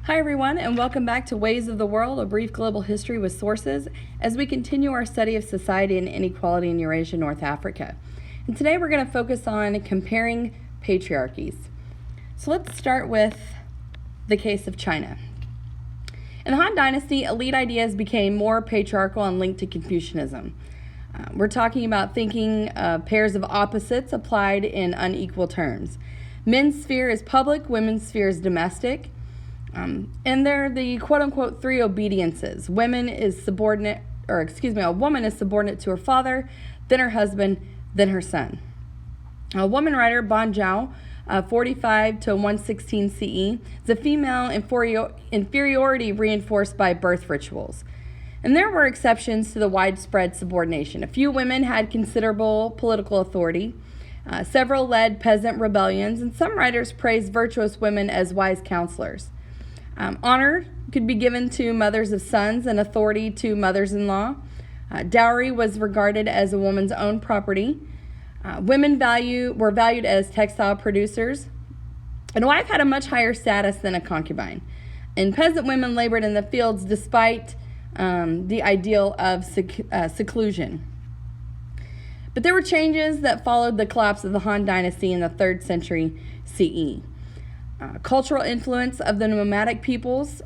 Hi everyone, and welcome back to Ways of the World, a brief global history with sources, as we continue our study of society and inequality in Eurasia, North Africa. And today we're going to focus on comparing patriarchies. So let's start with the case of China. In the Han Dynasty, elite ideas became more patriarchal and linked to Confucianism. We're talking about thinking pairs of opposites applied in unequal terms. Men's sphere is public, women's sphere is domestic. And they're the quote-unquote three obediences. A woman is subordinate to her father, then her husband, then her son. A woman writer, Ban Zhao, 45 to 116 CE, is a female inferiority reinforced by birth rituals. And there were exceptions to the widespread subordination. A few women had considerable political authority. Several led peasant rebellions, and some writers praised virtuous women as wise counselors. Honor could be given to mothers of sons and authority to mothers-in-law. Dowry was regarded as a woman's own property. Women were valued as textile producers. And a wife had a much higher status than a concubine. And peasant women labored in the fields despite the ideal of seclusion. But there were changes that followed the collapse of the Han Dynasty in the 3rd century CE. Cultural influence of the nomadic peoples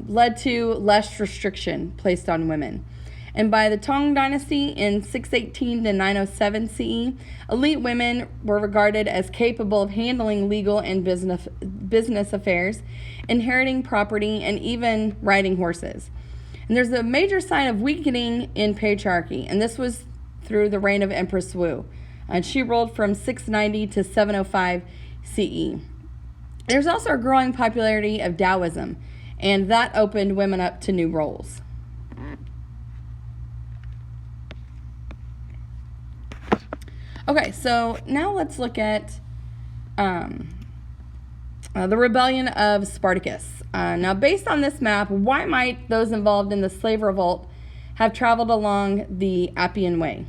led to less restriction placed on women. And by the Tang Dynasty in 618 to 907 CE, elite women were regarded as capable of handling legal and business affairs, inheriting property, and even riding horses. And there's a major sign of weakening in patriarchy, and this was through the reign of Empress Wu. And she ruled from 690 to 705 CE. There's also a growing popularity of Taoism, and that opened women up to new roles. Okay, so now let's look at the rebellion of Spartacus. Now, based on this map, why might those involved in the slave revolt have traveled along the Appian Way?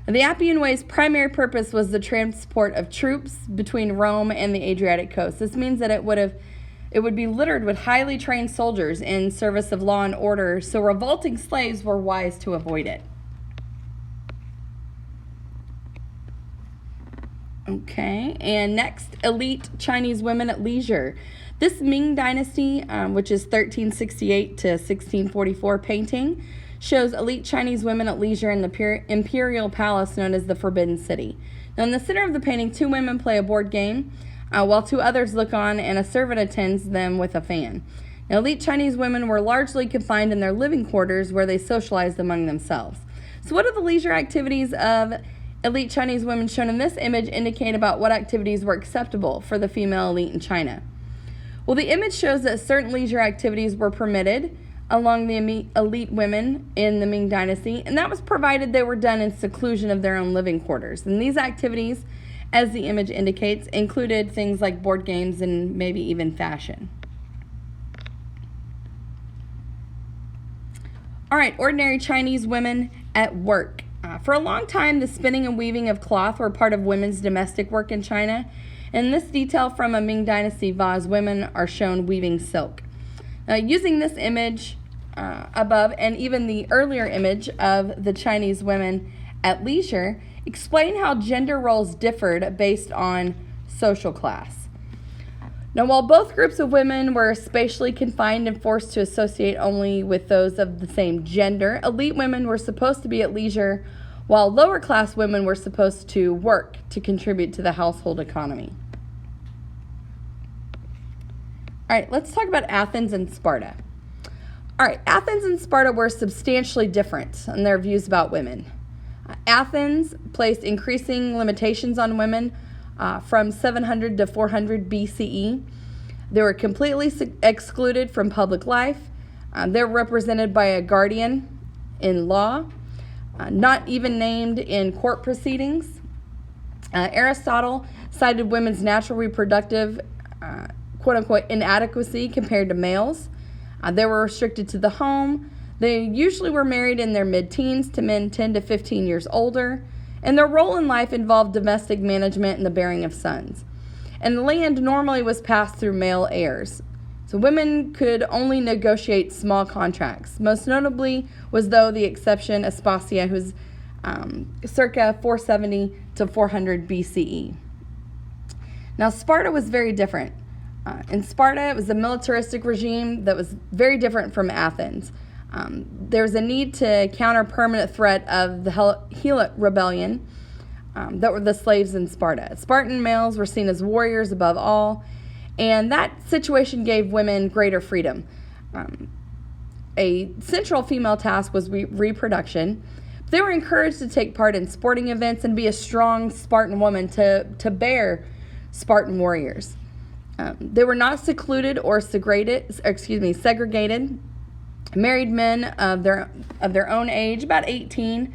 Now, the Appian Way's primary purpose was the transport of troops between Rome and the Adriatic coast. This means that it would be littered with highly trained soldiers in service of law and order, so revolting slaves were wise to avoid it. Okay, and next, elite Chinese women at leisure. This Ming Dynasty, which is 1368 to 1644 painting, shows elite Chinese women at leisure in the imperial palace known as the Forbidden City. Now, in the center of the painting, 2 women play a board game, while 2 others look on, and a servant attends them with a fan. Now, elite Chinese women were largely confined in their living quarters where they socialized among themselves. So what are the leisure activities of elite Chinese women shown in this image indicate about what activities were acceptable for the female elite in China? Well, the image shows that certain leisure activities were permitted along the elite women in the Ming Dynasty, and that was provided they were done in seclusion of their own living quarters. And these activities, as the image indicates, included things like board games and maybe even fashion. All right, ordinary Chinese women at work. For a long time, the spinning and weaving of cloth were part of women's domestic work in China. And this detail from a Ming Dynasty vase, women are shown weaving silk. Using this image above and even the earlier image of the Chinese women at leisure, explain how gender roles differed based on social class. Now, while both groups of women were spatially confined and forced to associate only with those of the same gender, elite women were supposed to be at leisure, while lower class women were supposed to work to contribute to the household economy. All right, let's talk about Athens and Sparta. All right, Athens and Sparta were substantially different in their views about women. Athens placed increasing limitations on women from 700 to 400 BCE. They were completely excluded from public life. They're represented by a guardian in law, not even named in court proceedings. Aristotle cited women's natural reproductive quote-unquote inadequacy compared to males. They were restricted to the home. They usually were married in their mid-teens to men 10 to 15 years older, and their role in life involved domestic management and the bearing of sons. And the land normally was passed through male heirs. So women could only negotiate small contracts. Most notably was, though, the exception Aspasia, who's circa 470 to 400 BCE. Now, Sparta was very different. In Sparta, it was a militaristic regime that was very different from Athens. There was a need to counter permanent threat of the Helot rebellion that were the slaves in Sparta. Spartan males were seen as warriors above all, and that situation gave women greater freedom. A central female task was reproduction. They were encouraged to take part in sporting events and be a strong Spartan woman to bear Spartan warriors. They were not secluded or segregated. Married men of their own age, about 18,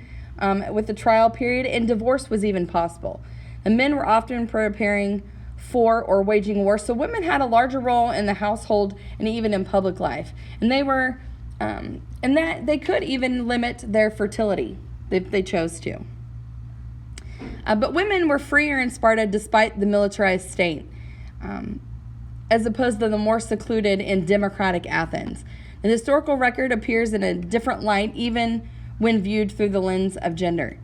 with the trial period, and divorce was even possible. And men were often preparing for or waging war, so women had a larger role in the household and even in public life. And they were, and that they could even limit their fertility if they chose to. But women were freer in Sparta despite the militarized state, as opposed to the more secluded and democratic Athens. The historical record appears in a different light, even when viewed through the lens of gender.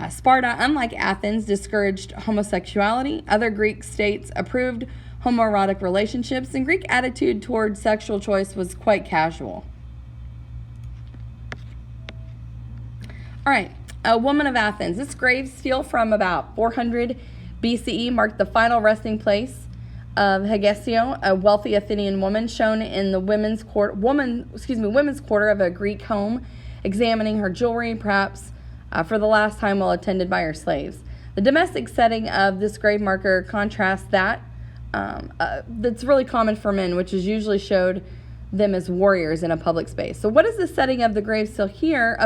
Sparta, unlike Athens, discouraged homosexuality. Other Greek states approved homoerotic relationships, and Greek attitude toward sexual choice was quite casual. All right, a woman of Athens. This grave seal from about 400 BCE marked the final resting place of Hegesio, a wealthy Athenian woman shown in the women's quarter of a Greek home, examining her jewelry, perhaps for the last time while attended by her slaves. The domestic setting of this grave marker contrasts that that's really common for men, which is usually showed them as warriors in a public space. So what does the setting of the grave seal here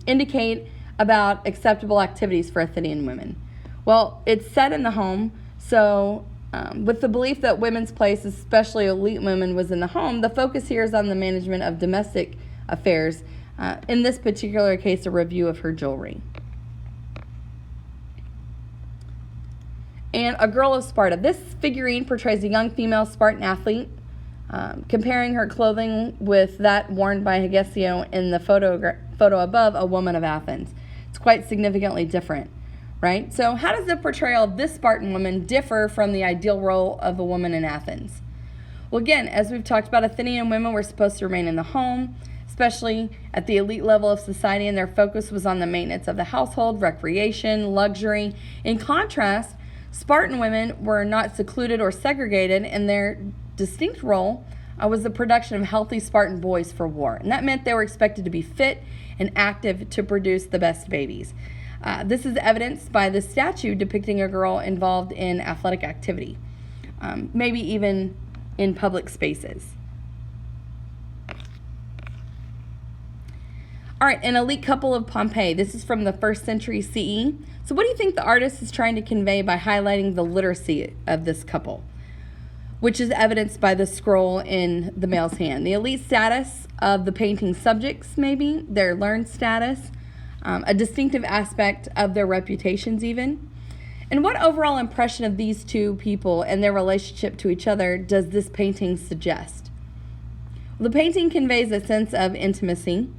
indicate about acceptable activities for Athenian women? Well, it's set in the home, so with the belief that women's place, especially elite women, was in the home, the focus here is on the management of domestic affairs. In this particular case, a review of her jewelry. And a girl of Sparta. This figurine portrays a young female Spartan athlete, comparing her clothing with that worn by Hegesio in the photo above, a woman of Athens. It's quite significantly different, right? So how does the portrayal of this Spartan woman differ from the ideal role of a woman in Athens? Well, again, as we've talked about, Athenian women were supposed to remain in the home, especially at the elite level of society, and their focus was on the maintenance of the household, recreation, luxury. In contrast, Spartan women were not secluded or segregated, and their distinct role was the production of healthy Spartan boys for war. And that meant they were expected to be fit and active to produce the best babies. This is evidenced by the statue depicting a girl involved in athletic activity, maybe even in public spaces. All right, an elite couple of Pompeii. This is from the 1st century CE. So what do you think the artist is trying to convey by highlighting the literacy of this couple, which is evidenced by the scroll in the male's hand? The elite status of the painting subjects, maybe, their learned status, a distinctive aspect of their reputations even. And what overall impression of these two people and their relationship to each other does this painting suggest? Well, the painting conveys a sense of intimacy.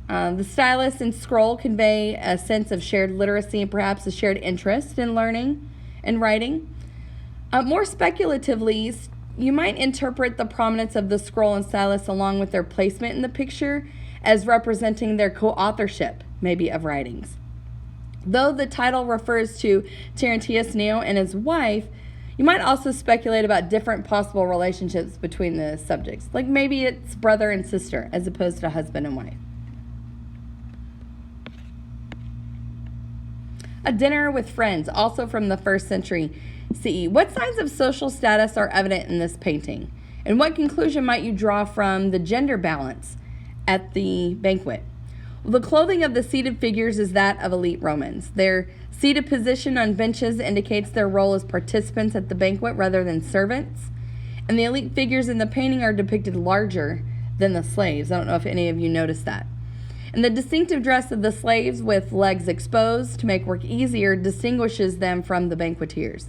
The stylus and scroll convey a sense of shared literacy and perhaps a shared interest in learning and writing. More speculatively, you might interpret the prominence of the scroll and stylus along with their placement in the picture as representing their co-authorship, maybe, of writings. Though the title refers to Terentius Neo and his wife, you might also speculate about different possible relationships between the subjects, like maybe it's brother and sister as opposed to husband and wife. A dinner with friends, also from the 1st century CE. What signs of social status are evident in this painting? And what conclusion might you draw from the gender balance at the banquet? Well, the clothing of the seated figures is that of elite Romans. Their seated position on benches indicates their role as participants at the banquet rather than servants. And the elite figures in the painting are depicted larger than the slaves. I don't know if any of you noticed that. And the distinctive dress of the slaves with legs exposed to make work easier distinguishes them from the banqueteers.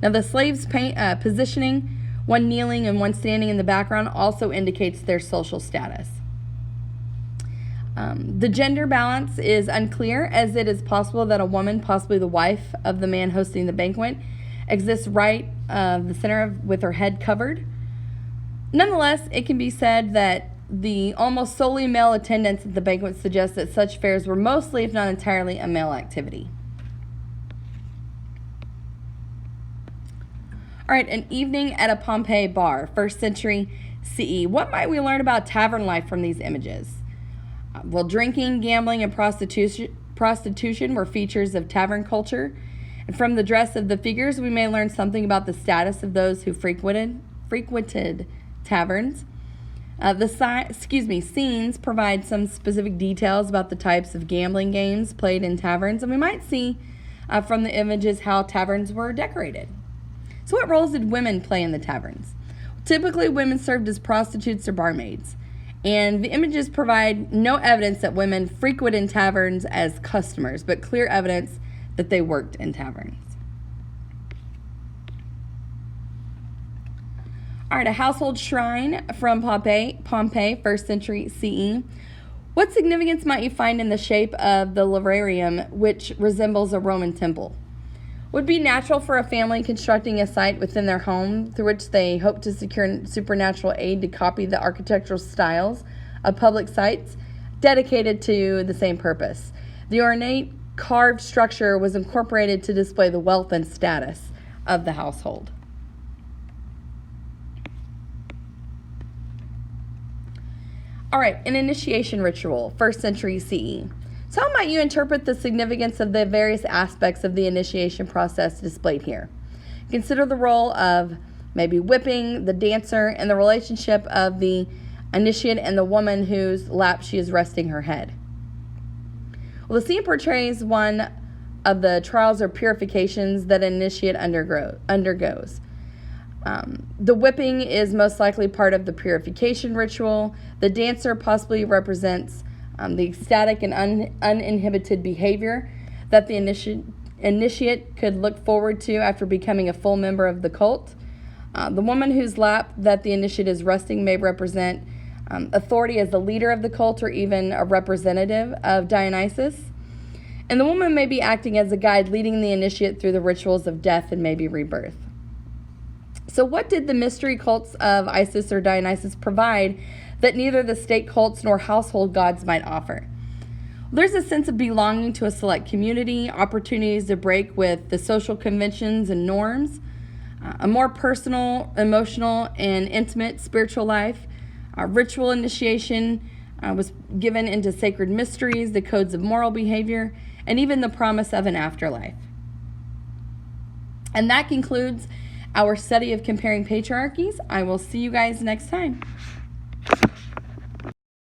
Now the slaves' positioning One kneeling and one standing in the background also indicates their social status. The gender balance is unclear, as it is possible that a woman, possibly the wife of the man hosting the banquet, exists right the center with her head covered. Nonetheless, it can be said that the almost solely male attendance at the banquet suggests that such fairs were mostly, if not entirely, a male activity. All right, an evening at a Pompeii bar, 1st century CE. What might we learn about tavern life from these images? Well, drinking, gambling, and prostitution were features of tavern culture. And from the dress of the figures, we may learn something about the status of those who frequented taverns. Scenes provide some specific details about the types of gambling games played in taverns, and we might see from the images how taverns were decorated. So what roles did women play in the taverns? Typically, women served as prostitutes or barmaids, and the images provide no evidence that women frequented taverns as customers, but clear evidence that they worked in taverns. All right, a household shrine from Pompeii, 1st century CE. What significance might you find in the shape of the Lavrarium, which resembles a Roman temple? Would it be natural for a family constructing a site within their home through which they hope to secure supernatural aid to copy the architectural styles of public sites dedicated to the same purpose? The ornate carved structure was incorporated to display the wealth and status of the household. All right, an initiation ritual, 1st century CE. So how might you interpret the significance of the various aspects of the initiation process displayed here? Consider the role of maybe whipping, the dancer, and the relationship of the initiate and the woman whose lap she is resting her head. Well, the scene portrays one of the trials or purifications that an initiate undergoes. The whipping is most likely part of the purification ritual. The dancer possibly represents the ecstatic and uninhibited behavior that the initiate could look forward to after becoming a full member of the cult. The woman whose lap that the initiate is resting may represent authority as the leader of the cult or even a representative of Dionysus. And the woman may be acting as a guide, leading the initiate through the rituals of death and maybe rebirth. So what did the mystery cults of Isis or Dionysus provide that neither the state cults nor household gods might offer? There's a sense of belonging to a select community, opportunities to break with the social conventions and norms, a more personal, emotional, and intimate spiritual life. Ritual initiation was given into sacred mysteries, the codes of moral behavior, and even the promise of an afterlife. And that concludes our study of Comparing Patriarchies. I will see you guys next time.